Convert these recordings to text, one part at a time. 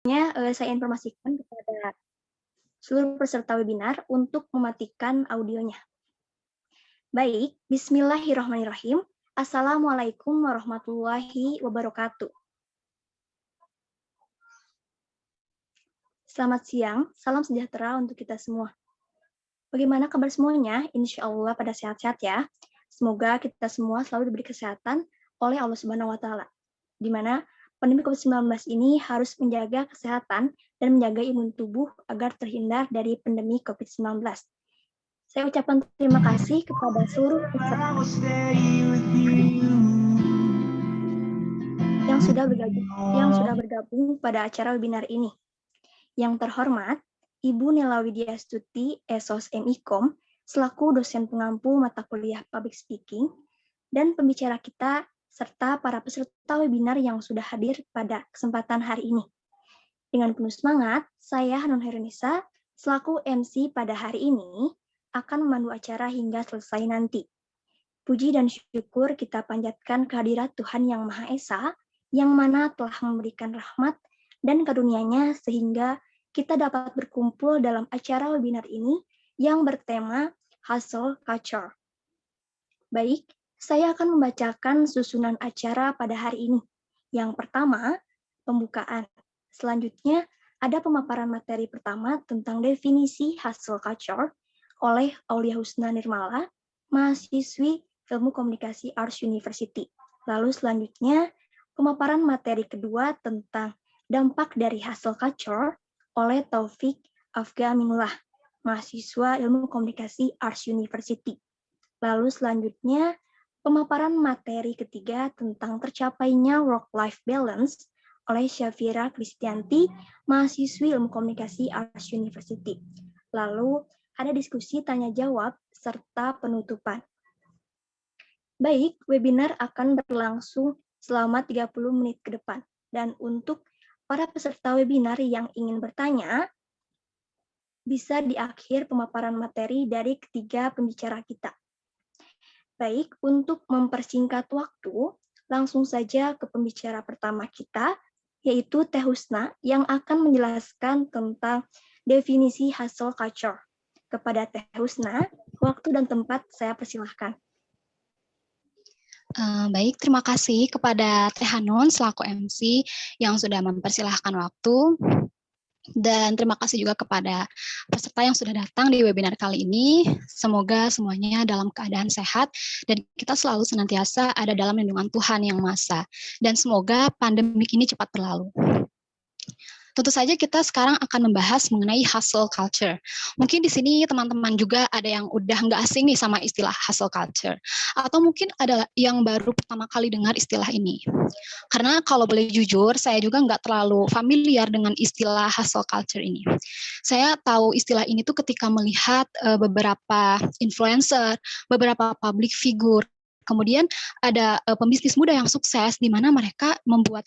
Saya informasikan kepada seluruh peserta webinar untuk mematikan audionya. Baik, bismillahirrahmanirrahim. Assalamualaikum warahmatullahi wabarakatuh. Selamat siang, salam sejahtera untuk kita semua. Bagaimana kabar semuanya? Insya Allah pada sehat-sehat ya. Semoga kita semua selalu diberi kesehatan oleh Allah Subhanahu wa Ta'ala. Di mana pandemi COVID-19 ini harus menjaga kesehatan dan menjaga imun tubuh agar terhindar dari pandemi COVID-19. Saya ucapkan terima kasih kepada seluruh peserta yang sudah bergabung pada acara webinar ini. Yang terhormat, Ibu Nela Widya Stuti, Esos MIKOM, selaku dosen pengampu mata kuliah Public Speaking, dan pembicara kita, serta para peserta webinar yang sudah hadir pada kesempatan hari ini. Dengan penuh semangat, saya Hanun Herunisa, selaku MC pada hari ini, akan memandu acara hingga selesai nanti. Puji dan syukur kita panjatkan kehadirat Tuhan Yang Maha Esa, yang mana telah memberikan rahmat dan karunia-Nya sehingga kita dapat berkumpul dalam acara webinar ini yang bertema Hustle Culture. Baik, saya akan membacakan susunan acara pada hari ini. Yang pertama, pembukaan. Selanjutnya, ada pemaparan materi pertama tentang definisi hustle culture oleh Aulia Husna Nirmala, mahasiswi Ilmu Komunikasi Arts University. Lalu selanjutnya, pemaparan materi kedua tentang dampak dari hustle culture oleh Taufik Afga Aminullah, mahasiswa Ilmu Komunikasi Arts University. Lalu selanjutnya, pemaparan materi ketiga tentang tercapainya work-life balance oleh Syafira Kristianti, mahasiswi Ilmu Komunikasi Arts University. Lalu ada diskusi tanya-jawab serta penutupan. Baik, webinar akan berlangsung selama 30 menit ke depan. Dan untuk para peserta webinar yang ingin bertanya, bisa di akhir pemaparan materi dari ketiga pembicara kita. Baik, untuk mempersingkat waktu, langsung saja ke pembicara pertama kita, yaitu Teh Husna, yang akan menjelaskan tentang definisi hustle culture. Kepada Teh Husna, waktu dan tempat saya persilahkan. Baik, terima kasih kepada Teh Hanun selaku MC yang sudah mempersilahkan waktu. Dan terima kasih juga kepada peserta yang sudah datang di webinar kali ini. Semoga semuanya dalam keadaan sehat dan kita selalu senantiasa ada dalam lindungan Tuhan Yang Maha Esa. Dan semoga pandemik ini cepat berlalu. Tentu saja kita sekarang akan membahas mengenai hustle culture. Mungkin di sini teman-teman juga ada yang udah nggak asing nih sama istilah hustle culture. Atau mungkin ada yang baru pertama kali dengar istilah ini. Karena kalau boleh jujur, saya juga nggak terlalu familiar dengan istilah hustle culture ini. Saya tahu istilah ini tuh ketika melihat beberapa influencer, beberapa public figure. Kemudian ada pembisnis muda yang sukses di mana mereka membuat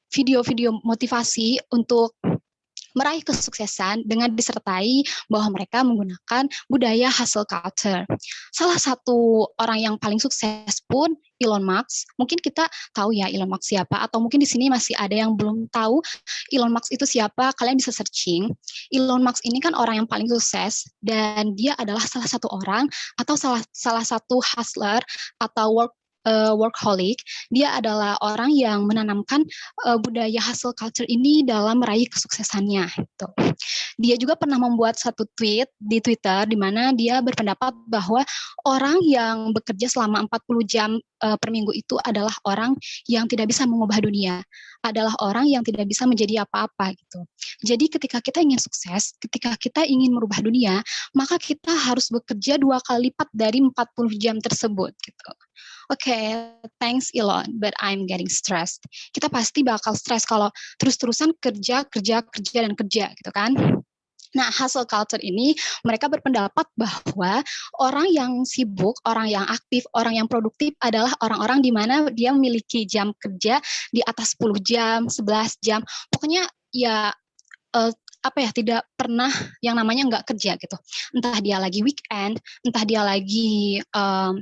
video-video motivasi untuk meraih kesuksesan dengan disertai bahwa mereka menggunakan budaya hustle culture. Salah satu orang yang paling sukses pun Elon Musk. Mungkin kita tahu ya Elon Musk siapa, atau mungkin di sini masih ada yang belum tahu Elon Musk itu siapa. Kalian bisa searching. Elon Musk ini kan orang yang paling sukses dan dia adalah salah satu orang atau salah satu hustler atau workaholic. Dia adalah orang yang menanamkan budaya hustle culture ini dalam meraih kesuksesannya. Gitu. Dia juga pernah membuat satu tweet di Twitter di mana dia berpendapat bahwa orang yang bekerja selama 40 jam per minggu itu adalah orang yang tidak bisa mengubah dunia, adalah orang yang tidak bisa menjadi apa-apa gitu. Jadi ketika kita ingin sukses, ketika kita ingin merubah dunia, maka kita harus bekerja 2 kali lipat dari 40 jam tersebut gitu. Oke, thanks Elon, but I'm getting stressed. Kita pasti bakal stres kalau terus-terusan kerja dan kerja gitu kan. Nah, hustle culture ini mereka berpendapat bahwa orang yang sibuk, orang yang aktif, orang yang produktif adalah orang-orang di mana dia memiliki jam kerja di atas 10 jam, 11 jam. Pokoknya ya tidak pernah yang namanya nggak kerja gitu. Entah dia lagi weekend, entah dia lagi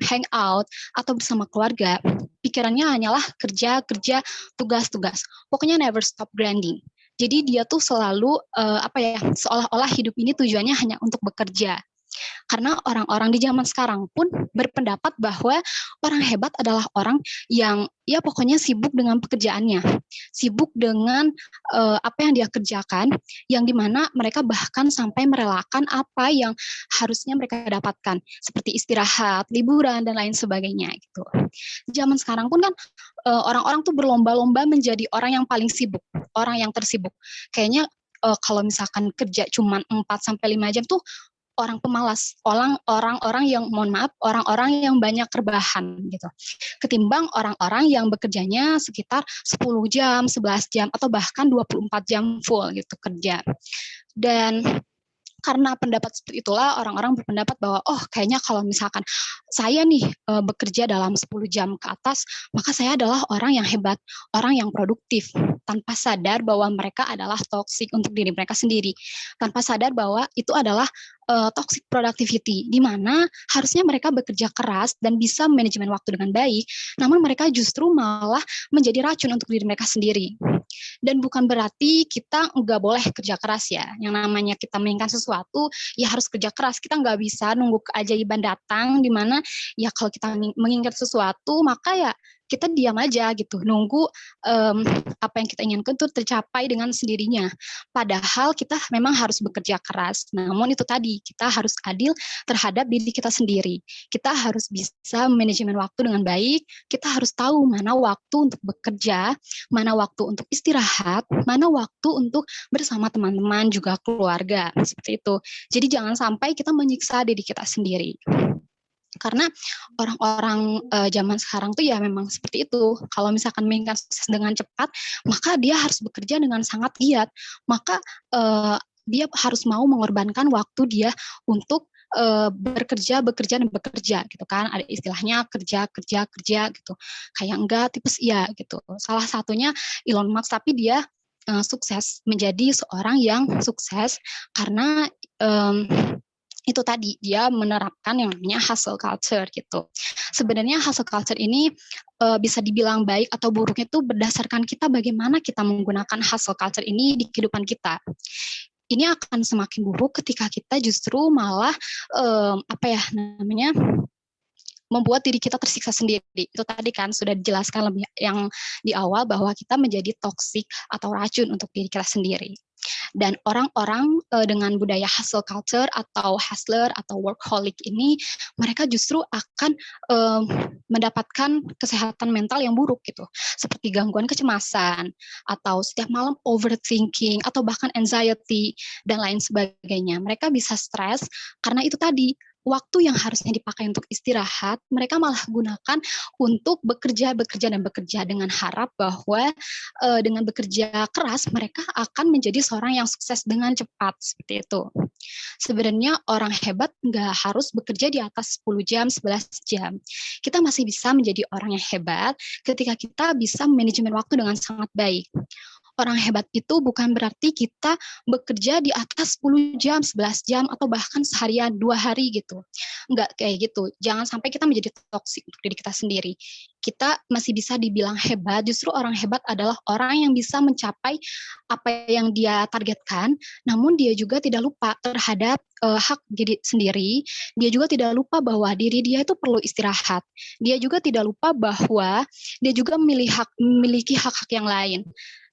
hangout atau bersama keluarga, pikirannya hanyalah kerja, kerja, tugas-tugas. Pokoknya never stop grinding. Jadi dia tuh selalu seolah-olah hidup ini tujuannya hanya untuk bekerja. Karena orang-orang di zaman sekarang pun berpendapat bahwa orang hebat adalah orang yang ya pokoknya sibuk dengan pekerjaannya, sibuk dengan apa yang dia kerjakan, yang dimana mereka bahkan sampai merelakan apa yang harusnya mereka dapatkan, seperti istirahat, liburan, dan lain sebagainya gitu. Zaman sekarang pun kan orang-orang tuh berlomba-lomba menjadi orang yang paling sibuk, orang yang tersibuk. Kayaknya kalau misalkan kerja cuma 4 sampai 5 jam tuh orang pemalas, orang-orang yang mohon maaf, orang-orang yang banyak rebahan gitu. Ketimbang orang-orang yang bekerjanya sekitar 10 jam, 11 jam atau bahkan 24 jam full gitu kerja. Dan karena pendapat seperti itulah orang-orang berpendapat bahwa kayaknya kalau misalkan saya nih bekerja dalam 10 jam ke atas, maka saya adalah orang yang hebat, orang yang produktif, tanpa sadar bahwa mereka adalah toxic untuk diri mereka sendiri, tanpa sadar bahwa itu adalah toxic productivity, di mana harusnya mereka bekerja keras dan bisa manajemen waktu dengan baik, namun mereka justru malah menjadi racun untuk diri mereka sendiri. Dan bukan berarti kita nggak boleh kerja keras ya. Yang namanya kita menginginkan sesuatu, ya harus kerja keras. Kita nggak bisa nunggu keajaiban datang, di mana ya kalau kita menginginkan sesuatu, maka ya kita diam aja gitu, nunggu apa yang kita inginkan itu tercapai dengan sendirinya. Padahal kita memang harus bekerja keras. Namun itu tadi, kita harus adil terhadap diri kita sendiri. Kita harus bisa manajemen waktu dengan baik. Kita harus tahu mana waktu untuk bekerja, mana waktu untuk istirahat, mana waktu untuk bersama teman-teman juga keluarga, seperti itu. Jadi jangan sampai kita menyiksa diri kita sendiri. Karena orang-orang zaman sekarang tuh ya memang seperti itu. Kalau misalkan menginginkan sukses dengan cepat, maka dia harus bekerja dengan sangat giat. Maka dia harus mau mengorbankan waktu dia untuk bekerja dan bekerja gitu kan. Ada istilahnya kerja gitu. Kayak enggak tipes iya gitu. Salah satunya Elon Musk, tapi dia sukses menjadi seorang yang sukses karena itu tadi dia menerapkan yang namanya hustle culture gitu. Sebenarnya hustle culture ini bisa dibilang baik atau buruknya itu berdasarkan kita bagaimana kita menggunakan hustle culture ini di kehidupan kita. Ini akan semakin buruk ketika kita justru malah membuat diri kita tersiksa sendiri. Itu tadi kan sudah dijelaskan lebih yang di awal bahwa kita menjadi toksik atau racun untuk diri kita sendiri. Dan orang-orang dengan budaya hustle culture atau hustler atau workaholic ini, mereka justru akan mendapatkan kesehatan mental yang buruk gitu, seperti gangguan kecemasan atau setiap malam overthinking atau bahkan anxiety dan lain sebagainya. Mereka bisa stres karena itu tadi, waktu yang harusnya dipakai untuk istirahat, mereka malah gunakan untuk bekerja dengan harap bahwa dengan bekerja keras mereka akan menjadi seorang yang sukses dengan cepat, seperti itu. Sebenarnya orang hebat nggak harus bekerja di atas 10 jam, 11 jam. Kita masih bisa menjadi orang yang hebat ketika kita bisa manajemen waktu dengan sangat baik. Orang hebat itu bukan berarti kita bekerja di atas 10 jam, 11 jam, atau bahkan seharian, 2 hari gitu. Enggak kayak gitu. Jangan sampai kita menjadi toksik untuk diri kita sendiri. Kita masih bisa dibilang hebat, justru orang hebat adalah orang yang bisa mencapai apa yang dia targetkan, namun dia juga tidak lupa terhadap hak diri sendiri. Dia juga tidak lupa bahwa diri dia itu perlu istirahat. Dia juga tidak lupa bahwa dia juga memiliki hak-hak yang lain.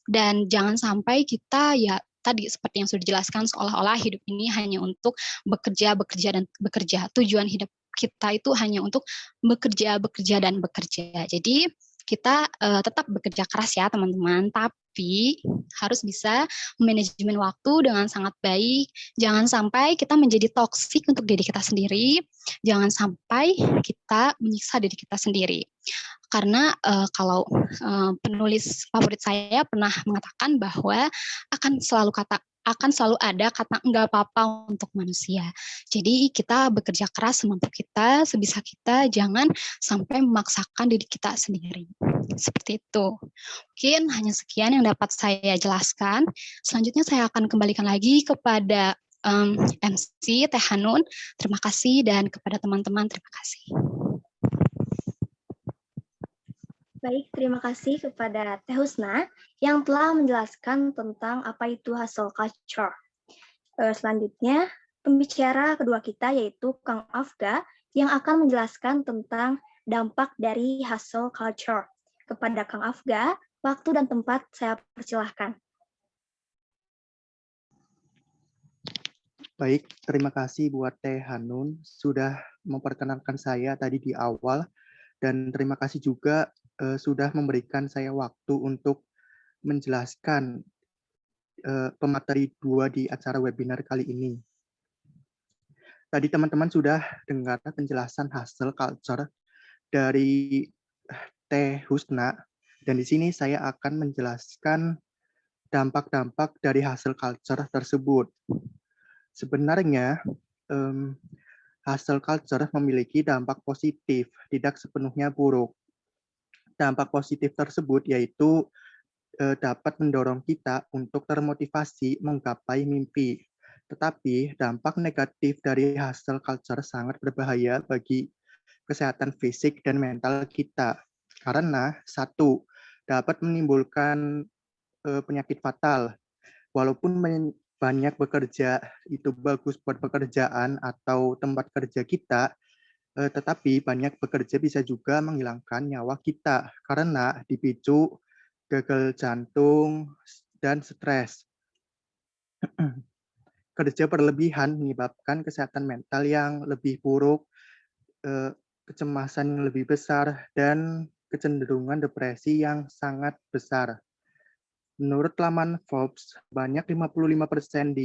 Dan jangan sampai kita ya tadi seperti yang sudah dijelaskan seolah-olah hidup ini hanya untuk bekerja dan bekerja. Tujuan hidup kita itu hanya untuk bekerja dan bekerja. Jadi kita tetap bekerja keras ya teman-teman, tapi harus bisa manajemen waktu dengan sangat baik. Jangan sampai kita menjadi toksik untuk diri kita sendiri. Jangan sampai kita menyiksa diri kita sendiri. Karena kalau penulis favorit saya pernah mengatakan bahwa akan selalu ada kata enggak apa-apa untuk manusia. Jadi kita bekerja keras semampu kita, sebisa kita, jangan sampai memaksakan diri kita sendiri. Seperti itu. Mungkin hanya sekian yang dapat saya jelaskan. Selanjutnya saya akan kembalikan lagi kepada MC Teh Hanun. Terima kasih, dan kepada teman-teman terima kasih. Baik, terima kasih kepada Teh Husna yang telah menjelaskan tentang apa itu hustle culture. Selanjutnya, pembicara kedua kita yaitu Kang Afga yang akan menjelaskan tentang dampak dari hustle culture. Kepada Kang Afga, waktu dan tempat saya persilahkan. Baik, terima kasih buat Teh Hanun sudah memperkenalkan saya tadi di awal, dan terima kasih juga sudah memberikan saya waktu untuk menjelaskan pemateri 2 di acara webinar kali ini. Tadi teman-teman sudah dengar penjelasan hustle culture dari Teh Husna, dan di sini saya akan menjelaskan dampak-dampak dari hustle culture tersebut. Sebenarnya, hustle culture memiliki dampak positif, tidak sepenuhnya buruk. Dampak positif tersebut yaitu dapat mendorong kita untuk termotivasi menggapai mimpi. Tetapi dampak negatif dari hustle culture sangat berbahaya bagi kesehatan fisik dan mental kita. Karena satu, dapat menimbulkan penyakit fatal. Walaupun banyak bekerja itu bagus buat pekerjaan atau tempat kerja kita, tetapi banyak bekerja bisa juga menghilangkan nyawa kita karena dipicu gagal jantung dan stres. Kerja berlebihan menyebabkan kesehatan mental yang lebih buruk, kecemasan yang lebih besar, dan kecenderungan depresi yang sangat besar. Menurut laman Forbes, banyak 55%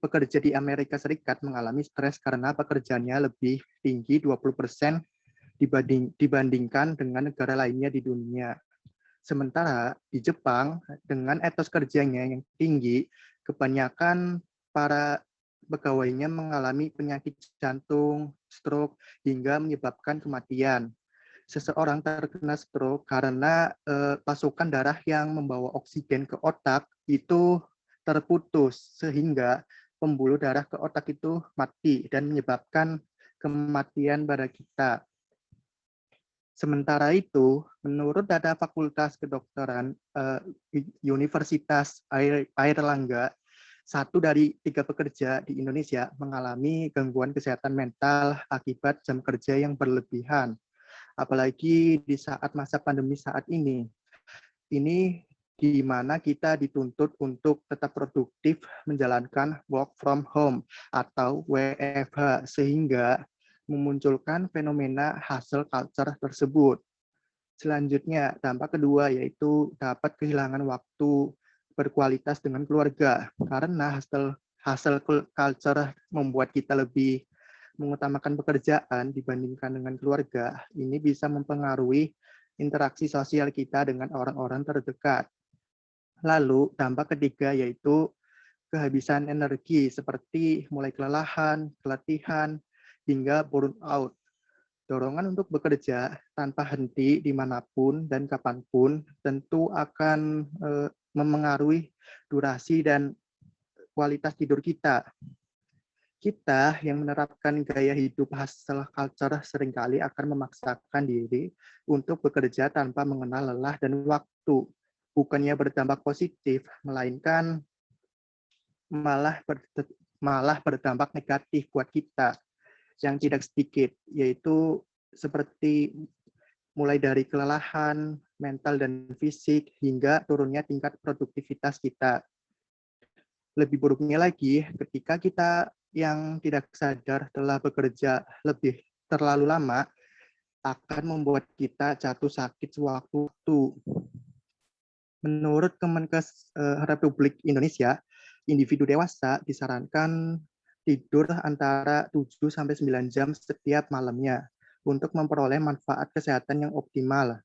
pekerja di Amerika Serikat mengalami stres karena pekerjaannya lebih tinggi 20% dibandingkan dengan negara lainnya di dunia. Sementara di Jepang, dengan etos kerjanya yang tinggi, kebanyakan para pegawainya mengalami penyakit jantung, stroke, hingga menyebabkan kematian. Seseorang terkena stroke karena pasokan darah yang membawa oksigen ke otak itu terputus, sehingga pembuluh darah ke otak itu mati dan menyebabkan kematian pada kita. Sementara itu, menurut data Fakultas Kedokteran Universitas Airlangga, 1 dari 3 pekerja di Indonesia mengalami gangguan kesehatan mental akibat jam kerja yang berlebihan. Apalagi di saat masa pandemi saat ini. Ini di mana kita dituntut untuk tetap produktif menjalankan work from home atau WFH, sehingga memunculkan fenomena hustle culture tersebut. Selanjutnya, dampak kedua yaitu dapat kehilangan waktu berkualitas dengan keluarga, karena hustle culture membuat kita lebih mengutamakan pekerjaan dibandingkan dengan keluarga. Ini bisa mempengaruhi interaksi sosial kita dengan orang-orang terdekat. Lalu dampak ketiga yaitu kehabisan energi seperti mulai kelelahan, keletihan, hingga burnout. Dorongan untuk bekerja tanpa henti dimanapun dan kapanpun tentu akan memengaruhi durasi dan kualitas tidur kita. Kita yang menerapkan gaya hidup hustle culture seringkali akan memaksakan diri untuk bekerja tanpa mengenal lelah dan waktu. Bukannya berdampak positif, melainkan malah berdampak negatif buat kita yang tidak sedikit, yaitu seperti mulai dari kelelahan mental dan fisik hingga turunnya tingkat produktivitas kita. Lebih buruknya lagi, ketika kita yang tidak sadar telah bekerja lebih terlalu lama, akan membuat kita jatuh sakit sewaktu-waktu. Menurut Kemenkes Republik Indonesia, individu dewasa disarankan tidur antara 7 sampai 9 jam setiap malamnya untuk memperoleh manfaat kesehatan yang optimal.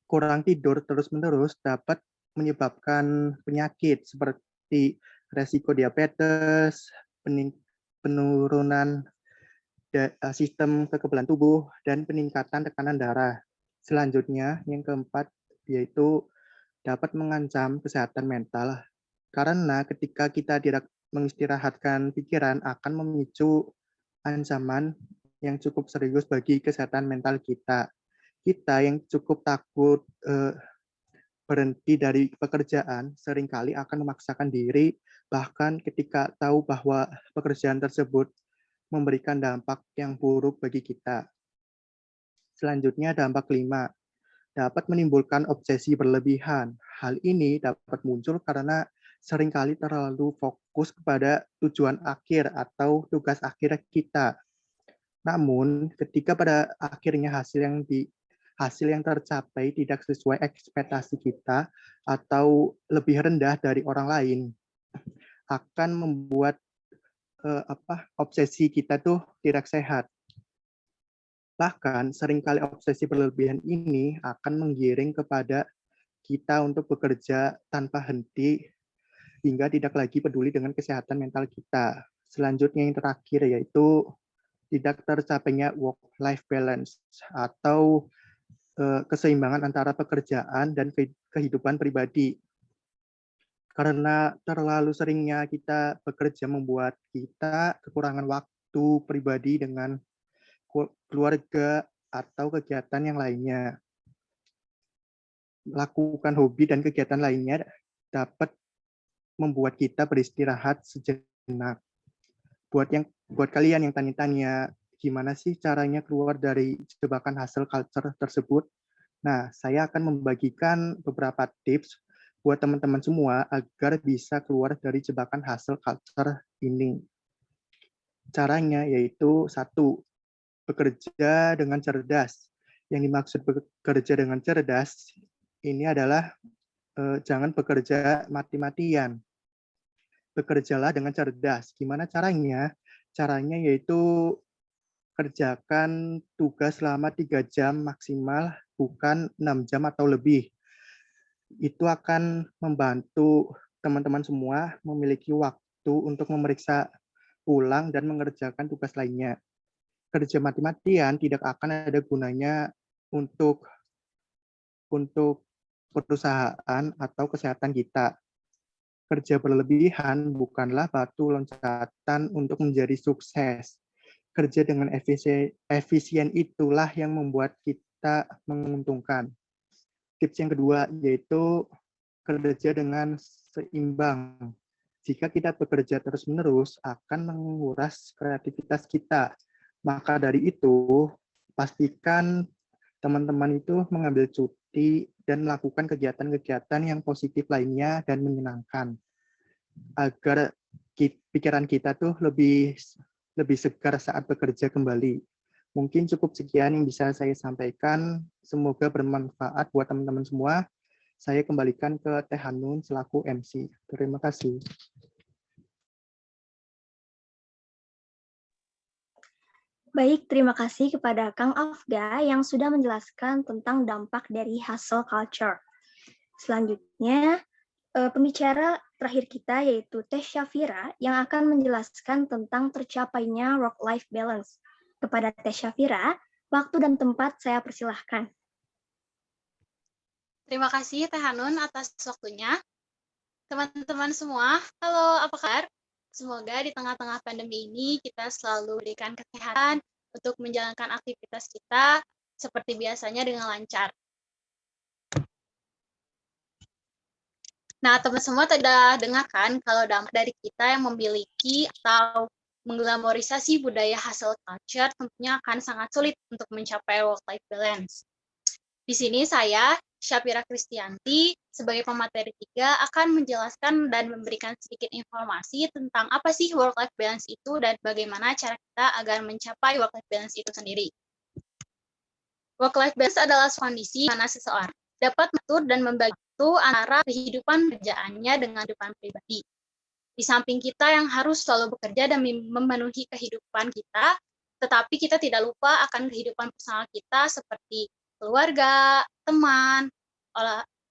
Kurang tidur terus-menerus dapat menyebabkan penyakit seperti resiko diabetes, penurunan sistem kekebalan tubuh, dan peningkatan tekanan darah. Selanjutnya, yang keempat, yaitu dapat mengancam kesehatan mental, karena ketika kita tidak mengistirahatkan pikiran akan memicu ancaman yang cukup serius bagi kesehatan mental kita. Kita yang cukup takut berhenti dari pekerjaan seringkali akan memaksakan diri, bahkan ketika tahu bahwa pekerjaan tersebut memberikan dampak yang buruk bagi kita. Selanjutnya, dampak kelima, dapat menimbulkan obsesi berlebihan. Hal ini dapat muncul karena seringkali terlalu fokus kepada tujuan akhir atau tugas akhir kita. Namun, ketika pada akhirnya hasil yang tercapai tidak sesuai ekspektasi kita atau lebih rendah dari orang lain, akan membuat obsesi kita tuh tidak sehat. Bahkan seringkali obsesi berlebihan ini akan menggiring kepada kita untuk bekerja tanpa henti hingga tidak lagi peduli dengan kesehatan mental kita. Selanjutnya yang terakhir yaitu tidak tercapainya work-life balance atau keseimbangan antara pekerjaan dan kehidupan pribadi. Karena terlalu seringnya kita bekerja membuat kita kekurangan waktu pribadi dengan keluarga atau kegiatan yang lainnya. Lakukan hobi dan kegiatan lainnya dapat membuat kita beristirahat sejenak. Buat kalian yang tanya-tanya, gimana sih caranya keluar dari jebakan hustle culture tersebut? Nah, saya akan membagikan beberapa tips buat teman-teman semua agar bisa keluar dari jebakan hustle culture ini. Caranya yaitu 1, bekerja dengan cerdas. Yang dimaksud bekerja dengan cerdas ini adalah jangan bekerja mati-matian. Bekerjalah dengan cerdas. Gimana caranya? Caranya yaitu kerjakan tugas selama 3 jam maksimal, bukan 6 jam atau lebih. Itu akan membantu teman-teman semua memiliki waktu untuk memeriksa ulang dan mengerjakan tugas lainnya. Kerja mati-matian tidak akan ada gunanya untuk perusahaan atau kesehatan kita. Kerja berlebihan bukanlah batu loncatan untuk menjadi sukses. Kerja dengan efisien itulah yang membuat kita menguntungkan. Tips yang kedua yaitu kerja dengan seimbang. Jika kita bekerja terus-menerus akan menguras kreativitas kita. Maka dari itu, pastikan teman-teman itu mengambil cuti dan melakukan kegiatan-kegiatan yang positif lainnya dan menyenangkan. Agar pikiran kita tuh lebih segar saat bekerja kembali. Mungkin cukup sekian yang bisa saya sampaikan. Semoga bermanfaat buat teman-teman semua. Saya kembalikan ke Teh Hanun selaku MC. Terima kasih. Baik, terima kasih kepada Kang Afga yang sudah menjelaskan tentang dampak dari hustle culture. Selanjutnya, pembicara terakhir kita yaitu Teh Syafira yang akan menjelaskan tentang tercapainya work-life balance. Kepada Teh Syafira, waktu dan tempat saya persilahkan. Terima kasih Teh Hanun atas waktunya. Teman-teman semua, halo, apa kabar? Semoga di tengah-tengah pandemi ini kita selalu berikan kesehatan untuk menjalankan aktivitas kita seperti biasanya dengan lancar. Nah, teman semua sudah dengarkan kalau dampak dari kita yang memiliki atau mengglamorisasi budaya hustle culture tentunya akan sangat sulit untuk mencapai work-life balance. Di sini saya, Syafira Kristianti, sebagai pemateri 3 akan menjelaskan dan memberikan sedikit informasi tentang apa sih work-life balance itu dan bagaimana cara kita agar mencapai work-life balance itu sendiri. Work-life balance adalah kondisi di mana seseorang dapat mengatur dan membagi waktu antara kehidupan kerjaannya dengan kehidupan pribadi. Di samping kita yang harus selalu bekerja dan memenuhi kehidupan kita, tetapi kita tidak lupa akan kehidupan personal kita seperti keluarga, teman,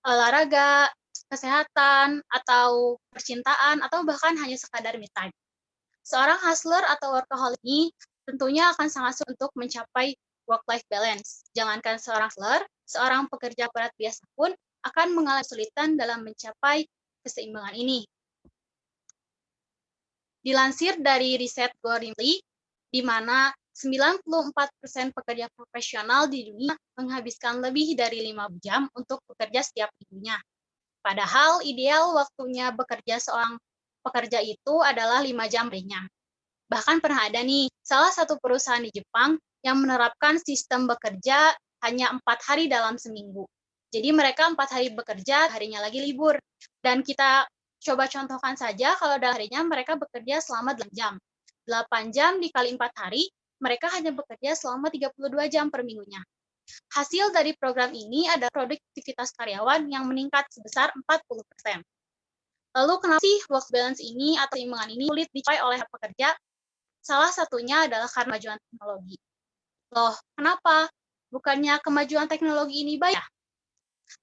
olahraga, kesehatan, atau percintaan, atau bahkan hanya sekadar me time. Seorang hustler atau workaholic ini tentunya akan sangat sulit untuk mencapai work-life balance. Jangankan seorang hustler, seorang pekerja berat biasa pun akan mengalami kesulitan dalam mencapai keseimbangan ini. Dilansir dari riset Goringly, di mana 94% pekerja profesional di dunia menghabiskan lebih dari 5 jam untuk bekerja setiap minggunya. Padahal ideal waktunya bekerja seorang pekerja itu adalah 5 jam harinya. Bahkan pernah ada nih, salah satu perusahaan di Jepang yang menerapkan sistem bekerja hanya 4 hari dalam seminggu. Jadi mereka 4 hari bekerja, harinya lagi libur. Dan kita coba contohkan saja kalau dalam harinya mereka bekerja selama 8 jam. 8 jam dikali 4 hari, mereka hanya bekerja selama 32 jam per minggunya. Hasil dari program ini ada produktivitas karyawan yang meningkat sebesar 40%. Lalu kenapa sih work balance ini atau keseimbangan ini sulit dicapai oleh pekerja? Salah satunya adalah karena kemajuan teknologi. Loh, kenapa? Bukannya kemajuan teknologi ini baik?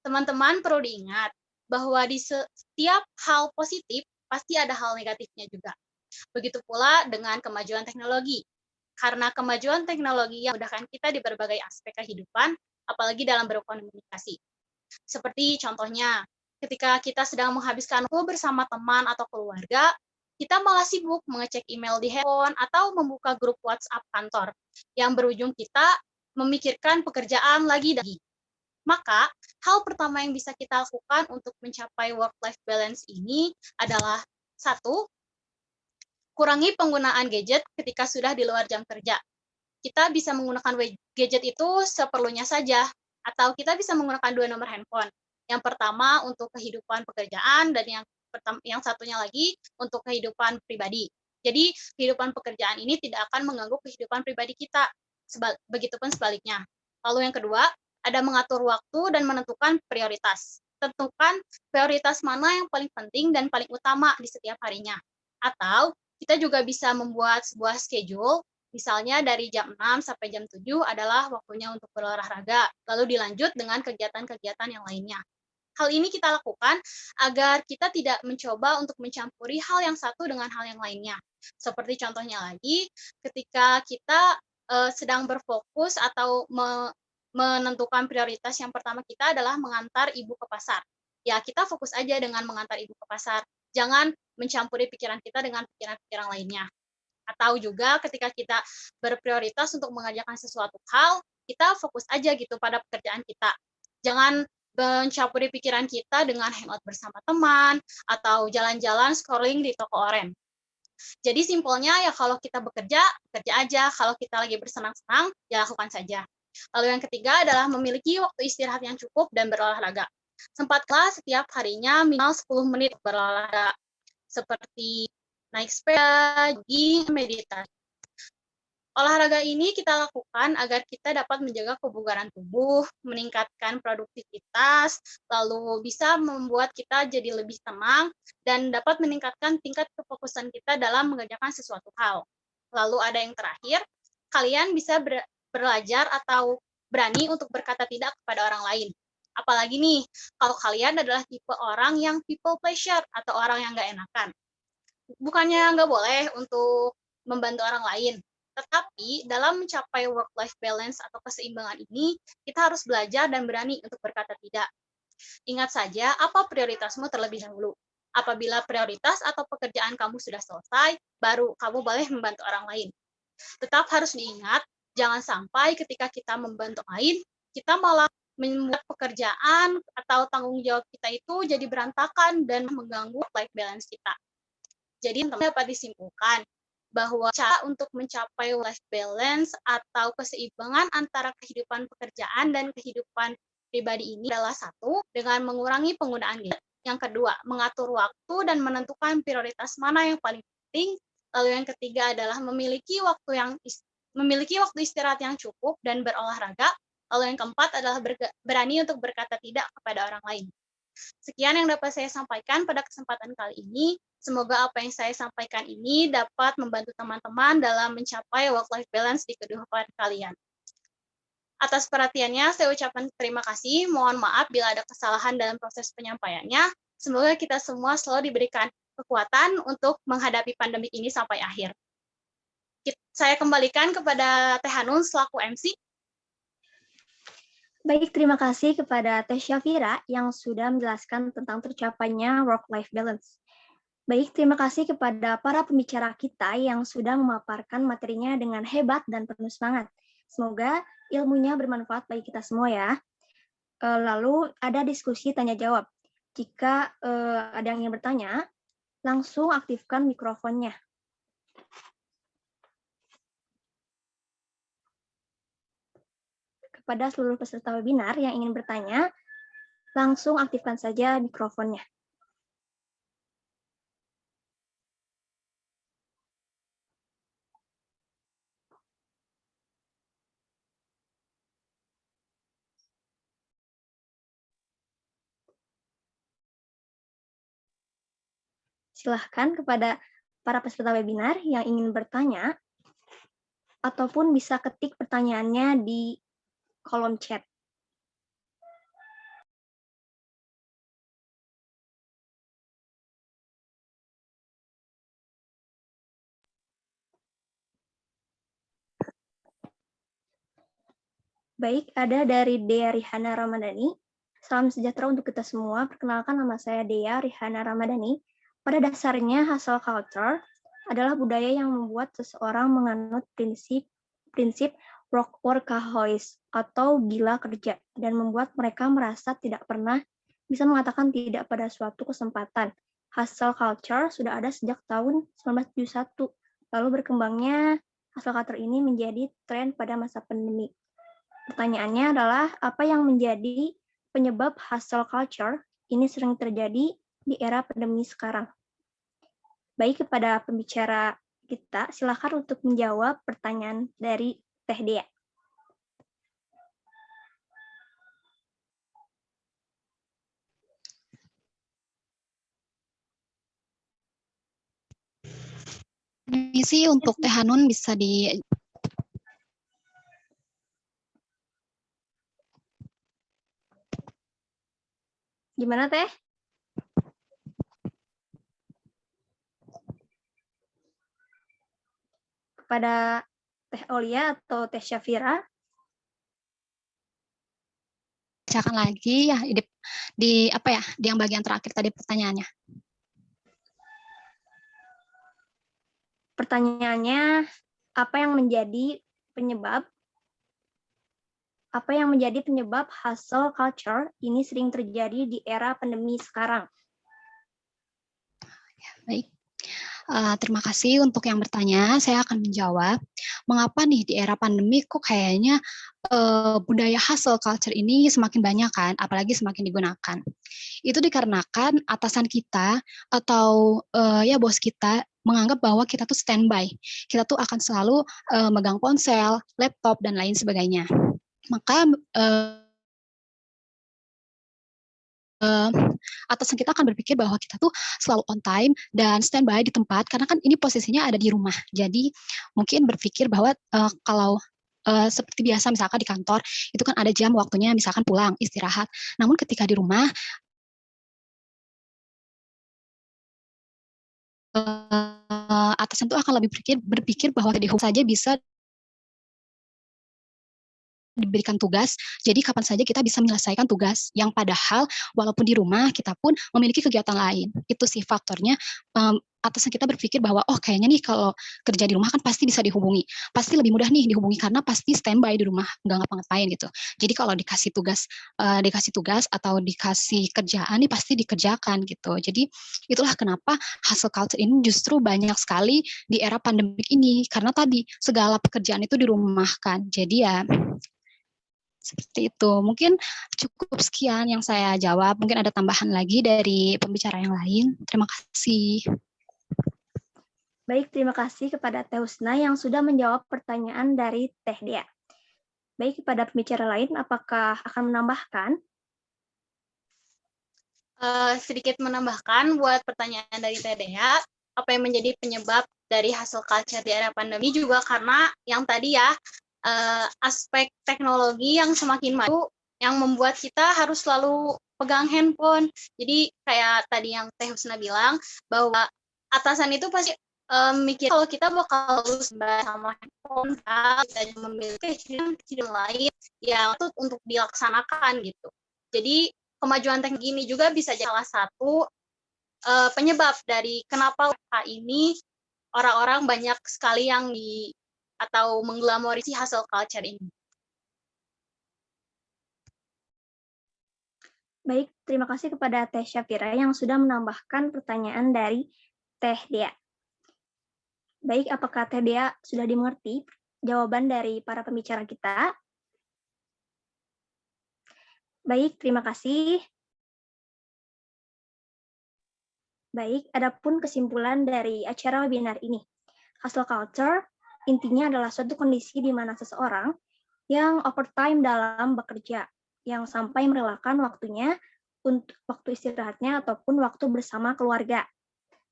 Teman-teman perlu diingat bahwa di setiap hal positif pasti ada hal negatifnya juga. Begitu pula dengan kemajuan teknologi. Karena kemajuan teknologi yang memudahkan kita di berbagai aspek kehidupan, apalagi dalam berkomunikasi. Seperti contohnya, ketika kita sedang menghabiskan waktu bersama teman atau keluarga, kita malah sibuk mengecek email di handphone atau membuka grup WhatsApp kantor, yang berujung kita memikirkan pekerjaan lagi dan lagi. Maka, hal pertama yang bisa kita lakukan untuk mencapai work-life balance ini adalah 1. Kurangi penggunaan gadget ketika sudah di luar jam kerja. Kita bisa menggunakan gadget itu seperlunya saja, atau kita bisa menggunakan 2 nomor handphone. Yang pertama untuk kehidupan pekerjaan, dan yang satunya lagi untuk kehidupan pribadi. Jadi, kehidupan pekerjaan ini tidak akan mengganggu kehidupan pribadi kita. Begitupun sebaliknya. Lalu yang kedua, ada mengatur waktu dan menentukan prioritas. Tentukan prioritas mana yang paling penting dan paling utama di setiap harinya. Atau kita juga bisa membuat sebuah schedule, misalnya dari jam 6 sampai jam 7 adalah waktunya untuk berolahraga, lalu dilanjut dengan kegiatan-kegiatan yang lainnya. Hal ini kita lakukan agar kita tidak mencoba untuk mencampuri hal yang satu dengan hal yang lainnya. Seperti contohnya lagi, ketika kita sedang berfokus atau menentukan prioritas yang pertama kita adalah mengantar ibu ke pasar. Ya, kita fokus aja dengan mengantar ibu ke pasar. Jangan mencampuri pikiran kita dengan pikiran-pikiran lainnya. Atau juga ketika kita berprioritas untuk mengerjakan sesuatu hal, kita fokus aja gitu pada pekerjaan kita. Jangan mencampuri pikiran kita dengan hangout bersama teman, atau jalan-jalan scrolling di toko oren. Jadi simpelnya ya kalau kita bekerja, bekerja aja. Kalau kita lagi bersenang-senang, ya lakukan saja. Lalu yang ketiga adalah memiliki waktu istirahat yang cukup dan berolahraga. Sempatlah setiap harinya minimal 10 menit berolahraga, seperti naik sepeda, jogging, meditasi. Olahraga ini kita lakukan agar kita dapat menjaga kebugaran tubuh, meningkatkan produktivitas, lalu bisa membuat kita jadi lebih tenang, dan dapat meningkatkan tingkat kefokusan kita dalam mengerjakan sesuatu hal. Lalu ada yang terakhir, kalian bisa belajar atau berani untuk berkata tidak kepada orang lain. Apalagi nih, kalau kalian adalah tipe orang yang people pleasure atau orang yang nggak enakan. Bukannya nggak boleh untuk membantu orang lain, tetapi dalam mencapai work-life balance atau keseimbangan ini, kita harus belajar dan berani untuk berkata tidak. Ingat saja apa prioritasmu terlebih dahulu. Apabila prioritas atau pekerjaan kamu sudah selesai, baru kamu boleh membantu orang lain. Tetap harus diingat, jangan sampai ketika kita membantu lain, kita malah membuat pekerjaan atau tanggung jawab kita itu jadi berantakan dan mengganggu work-life balance kita. Jadi dapat disimpulkan bahwa cara untuk mencapai work-life balance atau keseimbangan antara kehidupan pekerjaan dan kehidupan pribadi ini adalah 1, dengan mengurangi penggunaan gadget. Yang kedua, mengatur waktu dan menentukan prioritas mana yang paling penting. Lalu yang ketiga adalah memiliki waktu istirahat yang cukup dan berolahraga. Lalu yang keempat adalah berani untuk berkata tidak kepada orang lain. Sekian yang dapat saya sampaikan pada kesempatan kali ini. Semoga apa yang saya sampaikan ini dapat membantu teman-teman dalam mencapai work-life balance di kehidupan kalian. Atas perhatiannya, saya ucapkan terima kasih. Mohon maaf bila ada kesalahan dalam proses penyampaiannya. Semoga kita semua selalu diberikan kekuatan untuk menghadapi pandemi ini sampai akhir. Saya kembalikan kepada Teh Hanun selaku MC. Baik, terima kasih kepada Teh Syafira yang sudah menjelaskan tentang tercapainya work-life balance. Baik, terima kasih kepada para pembicara kita yang sudah memaparkan materinya dengan hebat dan penuh semangat. Semoga ilmunya bermanfaat bagi kita semua ya. Lalu ada diskusi tanya-jawab. Jika ada yang ingin bertanya, langsung aktifkan mikrofonnya. Kepada seluruh peserta webinar yang ingin bertanya, langsung aktifkan saja mikrofonnya. Silahkan kepada para peserta webinar yang ingin bertanya, ataupun bisa ketik pertanyaannya di kolom chat. Baik, ada dari Dea Rihana Ramadhani. Salam sejahtera untuk kita semua. Perkenalkan, nama saya Dea Rihana Ramadhani. Pada dasarnya, hustle culture adalah budaya yang membuat seseorang menganut prinsip workaholics atau gila kerja, dan membuat mereka merasa tidak pernah bisa mengatakan tidak pada suatu kesempatan. Hustle culture sudah ada sejak tahun 1971, lalu berkembangnya hustle culture ini menjadi tren pada masa pandemi. Pertanyaannya adalah, apa yang menjadi penyebab hustle culture ini sering terjadi di era pandemi sekarang? Baik, kepada pembicara kita, silakan untuk menjawab pertanyaan dari Teh Dea. Ini sih untuk Teh Hanun bisa di... Gimana, Teh? Kepada Teh Olia atau Teh Syafira? Bacakan lagi ya di apa ya, di yang bagian terakhir tadi pertanyaannya. Pertanyaannya, apa yang menjadi penyebab hustle culture ini sering terjadi di era pandemi sekarang? Baik. Terima kasih untuk yang bertanya. Saya akan menjawab, mengapa nih di era pandemi kok kayaknya budaya hustle culture ini semakin banyak kan, apalagi semakin digunakan. Itu dikarenakan atasan kita atau ya bos kita menganggap bahwa kita tuh standby. Kita tuh akan selalu megang ponsel, laptop, dan lain sebagainya. Maka atasan kita akan berpikir bahwa kita tuh selalu on time dan standby di tempat, karena kan ini posisinya ada di rumah. Jadi mungkin berpikir bahwa kalau seperti biasa misalkan di kantor, itu kan ada jam waktunya misalkan pulang, istirahat. Namun ketika di rumah, atasan itu akan lebih berpikir bahwa di home saja bisa diberikan tugas, jadi kapan saja kita bisa menyelesaikan tugas, yang padahal walaupun di rumah kita pun memiliki kegiatan lain. Itu sih faktornya, atasan kita berpikir bahwa oh kayaknya nih kalau kerja di rumah kan pasti bisa dihubungi, pasti lebih mudah nih dihubungi karena pasti standby di rumah, nggak ngapa-ngapain gitu. Jadi kalau dikasih tugas atau dikasih kerjaan nih pasti dikerjakan gitu. Jadi itulah kenapa hustle culture ini justru banyak sekali di era pandemik ini, karena tadi segala pekerjaan itu dirumahkan. Jadi ya seperti itu. Mungkin cukup sekian yang saya jawab. Mungkin ada tambahan lagi dari pembicara yang lain. Terima kasih. Baik, terima kasih kepada Teh Husna yang sudah menjawab pertanyaan dari Teh Dea. Baik, kepada pembicara lain, apakah akan menambahkan? sedikit menambahkan buat pertanyaan dari Tedea, apa yang menjadi penyebab dari hustle culture di era pandemi juga karena yang tadi ya, aspek teknologi yang semakin maju yang membuat kita harus selalu pegang handphone. Jadi kayak tadi yang Teh Husna bilang bahwa atasan itu pasti mikir kalau kita bakal lulus sama handphone, kita memiliki kecil lain yang untuk dilaksanakan gitu. Jadi kemajuan teknologi ini juga bisa jadi salah satu penyebab dari kenapa WFH ini orang-orang banyak sekali yang atau mengglamorisi hustle culture ini. Baik, terima kasih kepada Teh Syafira yang sudah menambahkan pertanyaan dari Teh Dea. Baik, apakah Teh Dea sudah dimengerti jawaban dari para pembicara kita? Baik, terima kasih. Baik, adapun kesimpulan dari acara webinar ini. Hustle culture intinya adalah suatu kondisi di mana seseorang yang overtime dalam bekerja, yang sampai merelakan waktunya untuk waktu istirahatnya ataupun waktu bersama keluarga.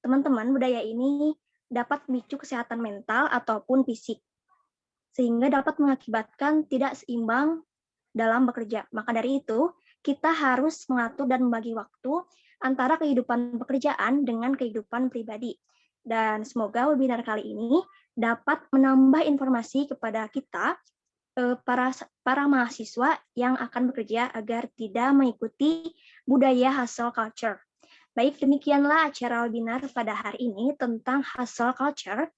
Teman-teman, budaya ini dapat memicu kesehatan mental ataupun fisik, sehingga dapat mengakibatkan tidak seimbang dalam bekerja. Maka dari itu, kita harus mengatur dan membagi waktu antara kehidupan pekerjaan dengan kehidupan pribadi. Dan semoga webinar kali ini dapat menambah informasi kepada kita, para mahasiswa yang akan bekerja agar tidak mengikuti budaya hustle culture. Baik, demikianlah acara webinar pada hari ini tentang hustle culture.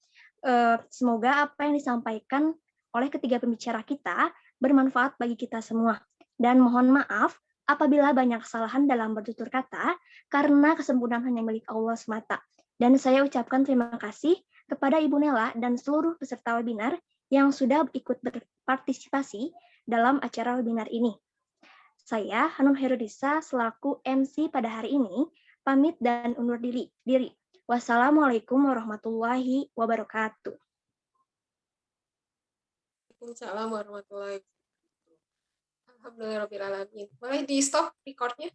Semoga apa yang disampaikan oleh ketiga pembicara kita bermanfaat bagi kita semua. Dan mohon maaf apabila banyak kesalahan dalam bertutur kata, karena kesempurnaan hanya milik Allah semata. Dan saya ucapkan terima kasih kepada Ibu Nela dan seluruh peserta webinar yang sudah ikut berpartisipasi dalam acara webinar ini. Saya, Hanum Herudisa, selaku MC pada hari ini, pamit dan undur diri. Wassalamualaikum warahmatullahi wabarakatuh. Waalaikumsalam warahmatullahi wabarakatuh. Alhamdulillahirabbil alamin. Boleh di stop recordnya?